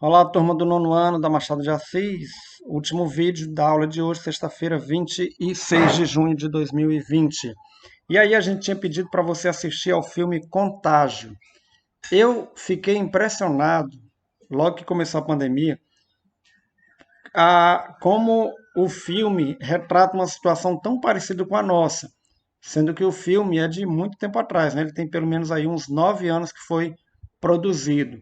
Olá, turma do nono ano da Machado de Assis. Último vídeo da aula de hoje, sexta-feira, 26 de junho de 2020. E aí a gente tinha pedido para você assistir ao filme Contágio. Eu fiquei impressionado, logo que começou a pandemia, como o filme retrata uma situação tão parecida com a nossa, sendo que o filme é de muito tempo atrás, né? Ele tem pelo menos aí uns 9 anos que foi produzido.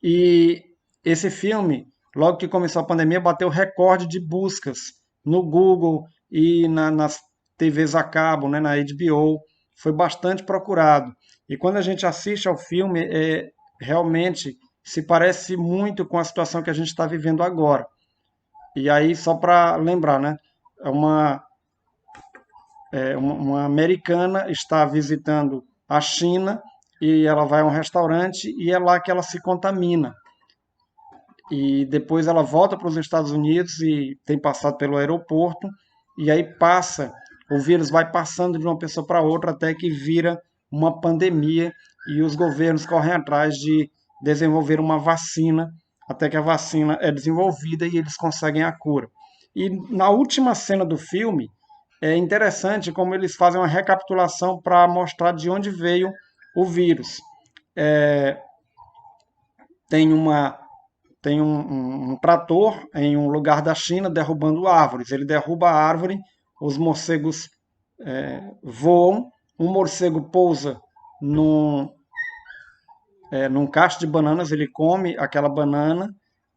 E esse filme, logo que começou a pandemia, bateu recorde de buscas no Google e nas TVs a cabo, né, na HBO. Foi bastante procurado. E quando a gente assiste ao filme, realmente se parece muito com a situação que a gente está vivendo agora. E aí, só para lembrar, né, é uma americana está visitando a China e ela vai a um restaurante e é lá que ela se contamina. E depois ela volta para os Estados Unidos e tem passado pelo aeroporto, e aí o vírus vai passando de uma pessoa para outra até que vira uma pandemia e os governos correm atrás de desenvolver uma vacina, até que a vacina é desenvolvida e eles conseguem a cura. E na última cena do filme, é interessante como eles fazem uma recapitulação para mostrar de onde veio o vírus. É, tem uma tem um trator em um lugar da China derrubando árvores. Ele derruba a árvore, os morcegos voam, um morcego pousa num, num cacho de bananas, ele come aquela banana,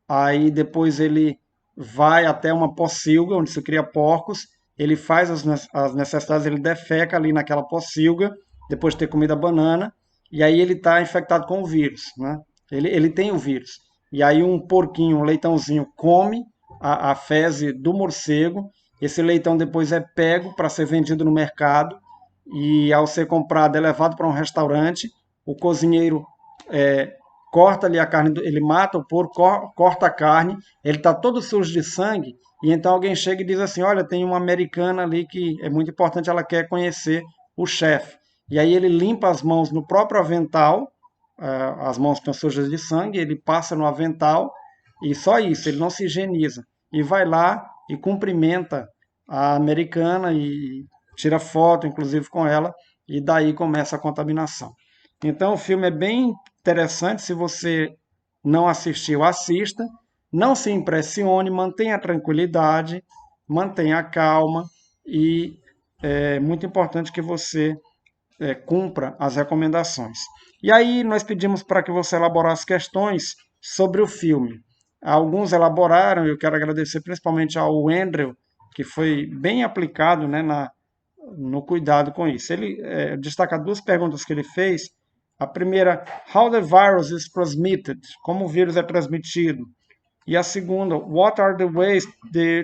aí depois ele vai até uma pocilga, onde se cria porcos, ele faz as necessidades, ele defeca ali naquela pocilga, depois de ter comido a banana, e aí ele está infectado com o vírus, né? Ele tem o vírus. E aí um porquinho, um leitãozinho, come a fezes do morcego, esse leitão depois é pego para ser vendido no mercado, e ao ser comprado é levado para um restaurante, o cozinheiro é, corta ali a carne, ele mata o porco, corta a carne, ele está todo sujo de sangue, e então alguém chega e diz assim, olha, tem uma americana ali que é muito importante, ela quer conhecer o chefe. E aí ele limpa as mãos no próprio avental, as mãos estão sujas de sangue, ele passa no avental, e só isso, ele não se higieniza. E vai lá e cumprimenta a americana e tira foto, inclusive, com ela, e daí começa a contaminação. Então o filme é bem interessante, se você não assistiu, assista. Não se impressione, mantenha a tranquilidade, mantenha a calma e é muito importante que você cumpra as recomendações. E aí nós pedimos para que você elaborasse questões sobre o filme. Alguns elaboraram, eu quero agradecer principalmente ao Andrew, que foi bem aplicado, né, no cuidado com isso. Ele destaca duas perguntas que ele fez. A primeira, how the virus is transmitted, como o vírus é transmitido. E a segunda, what are the ways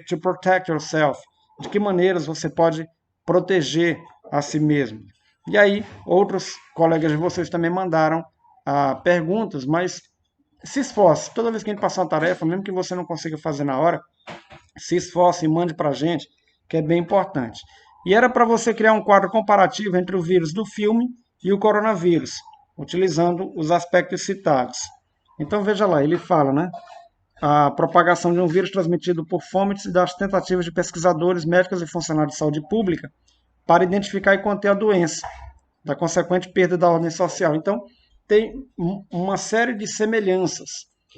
to protect yourself, de que maneiras você pode proteger a si mesmo. E aí, outros colegas de vocês também mandaram perguntas, mas se esforce. Toda vez que a gente passar uma tarefa, mesmo que você não consiga fazer na hora, se esforce e mande para a gente, que é bem importante. E era para você criar um quadro comparativo entre o vírus do filme e o coronavírus, utilizando os aspectos citados. Então veja lá, ele fala, né? A propagação de um vírus transmitido por fomites das tentativas de pesquisadores, médicos e funcionários de saúde pública para identificar e conter a doença, da consequente perda da ordem social. Então, tem uma série de semelhanças.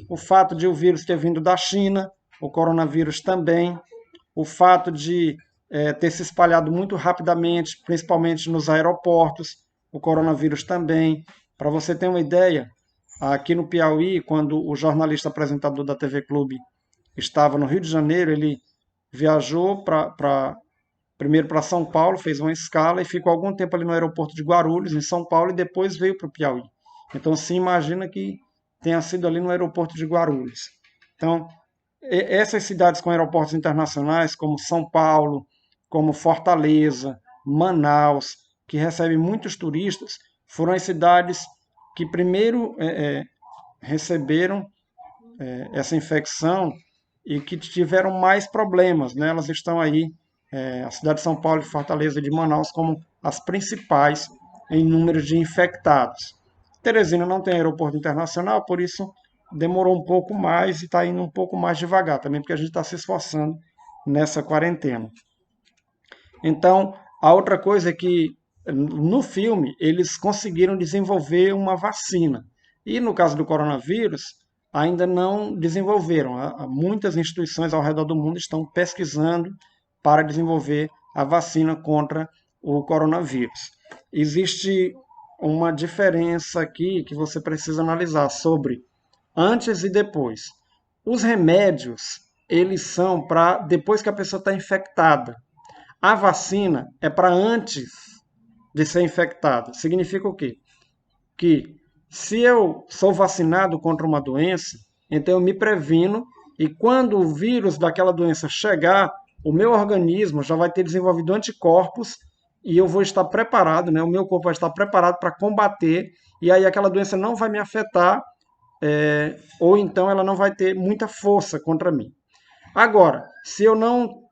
O fato de o vírus ter vindo da China, o coronavírus também, o fato de ter se espalhado muito rapidamente, principalmente nos aeroportos, o coronavírus também. Para você ter uma ideia, aqui no Piauí, quando o jornalista apresentador da TV Clube estava no Rio de Janeiro, ele viajou primeiro para São Paulo, fez uma escala e ficou algum tempo ali no aeroporto de Guarulhos, em São Paulo, e depois veio para o Piauí. Então, se imagina que tenha sido ali no aeroporto de Guarulhos. Então, essas cidades com aeroportos internacionais, como São Paulo, como Fortaleza, Manaus, que recebem muitos turistas, foram as cidades que primeiro receberam essa infecção e que tiveram mais problemas, né? Elas estão aí, a cidade de São Paulo, de Fortaleza e de Manaus, como as principais em número de infectados. Teresina não tem aeroporto internacional, por isso demorou um pouco mais e está indo um pouco mais devagar também, porque a gente está se esforçando nessa quarentena. Então, a outra coisa é que no filme eles conseguiram desenvolver uma vacina. E no caso do coronavírus, ainda não desenvolveram. Muitas instituições ao redor do mundo estão pesquisando para desenvolver a vacina contra o coronavírus. Existe uma diferença aqui que você precisa analisar sobre antes e depois. Os remédios, eles são para depois que a pessoa está infectada. A vacina é para antes de ser infectado. Significa o quê? Que se eu sou vacinado contra uma doença, então eu me previno e quando o vírus daquela doença chegar, o meu organismo já vai ter desenvolvido anticorpos e eu vou estar preparado, né? O meu corpo vai estar preparado para combater e aí aquela doença não vai me afetar ou então ela não vai ter muita força contra mim. Agora, se eu não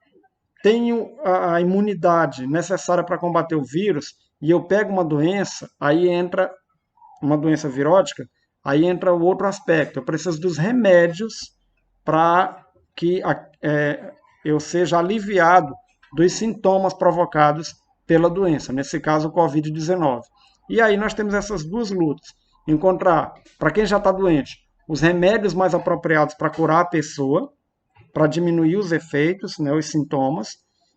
tenho a imunidade necessária para combater o vírus e eu pego uma doença, aí entra uma doença virótica, aí entra o outro aspecto. Eu preciso dos remédios para que eu seja aliviado dos sintomas provocados pela doença, nesse caso o Covid-19. E aí nós temos essas duas lutas. Encontrar, para quem já está doente, os remédios mais apropriados para curar a pessoa, para diminuir os efeitos, né, os sintomas,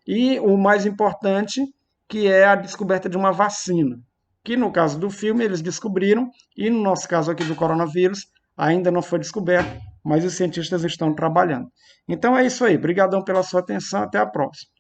e o mais importante, que é a descoberta de uma vacina, que no caso do filme eles descobriram, e no nosso caso aqui do coronavírus, ainda não foi descoberto, mas os cientistas estão trabalhando. Então é isso aí, obrigadão pela sua atenção, até a próxima.